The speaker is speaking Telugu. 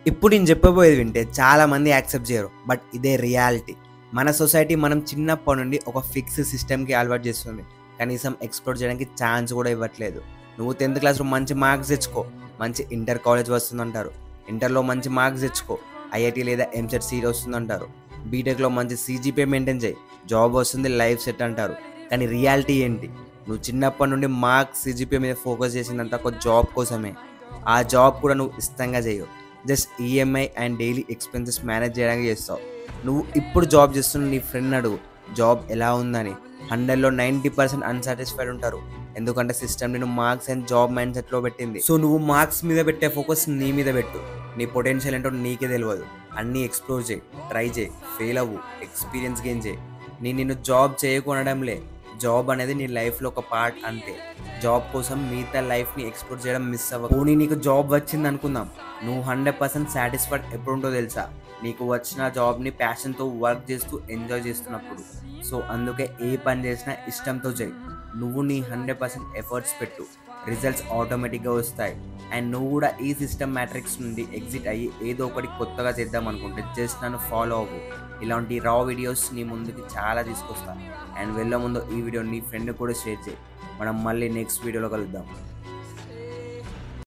ఇప్పుడు నేను చెప్పబోయేది వింటే చాలామంది యాక్సెప్ట్ చేయరు. బట్ ఇదే రియాలిటీ. మన సొసైటీ మనం చిన్నప్పటి నుండి ఒక ఫిక్స్ సిస్టమ్‌కి అలవాటు చేస్తుంది. కనీసం ఎక్స్‌ప్లోర్ చేయడానికి ఛాన్స్ కూడా ఇవ్వట్లేదు. నువ్వు 10థ్ క్లాస్‌లో మంచి మార్క్స్ తెచ్చుకో, మంచి ఇంటర్ కాలేజ్ వస్తుందంటారు. ఇంటర్‌లో మంచి మార్క్స్ తెచ్చుకో, ఐఐటీ లేదా ఎంసెట్ సీట్ వస్తుందంటారు. బీటెక్‌లో మంచి సీజీపీఏ మెయింటైన్ చేయి, జాబ్ వస్తుంది, లైఫ్ సెట్ అంటారు. కానీ రియాలిటీ ఏంటి? నువ్వు చిన్నప్పటి నుండి మార్క్స్, సీజీపీఏ మీద ఫోకస్ చేసిందంతా ఒక జాబ్ కోసమే. ఆ జాబ్ కూడా నువ్వు ఇష్టంగా చేయవు. Just EMI and daily expenses manage చేయడానికి చేస్తావు. నువ్వు ఇప్పుడు జాబ్ చేస్తున్న నీ ఫ్రెండ్ అడుగు జాబ్ ఎలా ఉందని. 100లో 90% అన్సాటిస్ఫైడ్ ఉంటారు. ఎందుకంటే సిస్టమ్ నేను మార్క్స్ అండ్ జాబ్ మైండ్ సెట్లో పెట్టింది. సో నువ్వు మార్క్స్ మీద పెట్టే ఫోకస్ నీ మీద పెట్టు. నీ పొటెన్షియల్ ఏంటో నీకే తెలియదు. అన్నీ ఎక్స్ప్లోర్ చేయి, ట్రై చేయి, ఫెయిల్ అవ్వు, ఎక్స్పీరియన్స్ గెయిన్ చేయి. నిన్ను జాబ్ చేయకొనడంలే. జాబ్ అనేది నీ లైఫ్లో ఒక పార్ట్ అంతే. జాబ్ కోసం మిగతా లైఫ్ని ఎక్స్ప్లోర్ చేయడం మిస్ అవ్వ. పోనీ నీకు జాబ్ వచ్చింది అనుకుందాం. నువ్వు 100% సాటిస్ఫైడ్ ఎప్పుడుంటో తెలుసా? నీకు వచ్చిన జాబ్ని ప్యాషన్తో వర్క్ చేస్తూ ఎంజాయ్ చేస్తున్నప్పుడు. సో అందుకే ఏ పని చేసినా ఇష్టంతో చేయి. నువ్వు నీ 100% ఎఫర్ట్స్ పెట్టు, రిజల్ట్స్ ఆటోమేటిక్గా వస్తాయి. అండ్ నువ్వు కూడా ఈ సిస్టమ్ మ్యాట్రిక్స్ నుండి ఎగ్జిట్ అయ్యి ఏదో ఒకటి కొత్తగా చేద్దాం అనుకుంటే జస్ట్ నన్ను ఫాలో అవ్వు. ఇలాంటి రా వీడియోస్ నీ ముందుకి చాలా తీసుకొస్తాను. అండ్ వెళ్ళే ముందు ఈ వీడియో నీ ఫ్రెండ్ కూడా షేర్ చేయి. మనం మళ్ళీ నెక్స్ట్ వీడియోలో కలుద్దాం.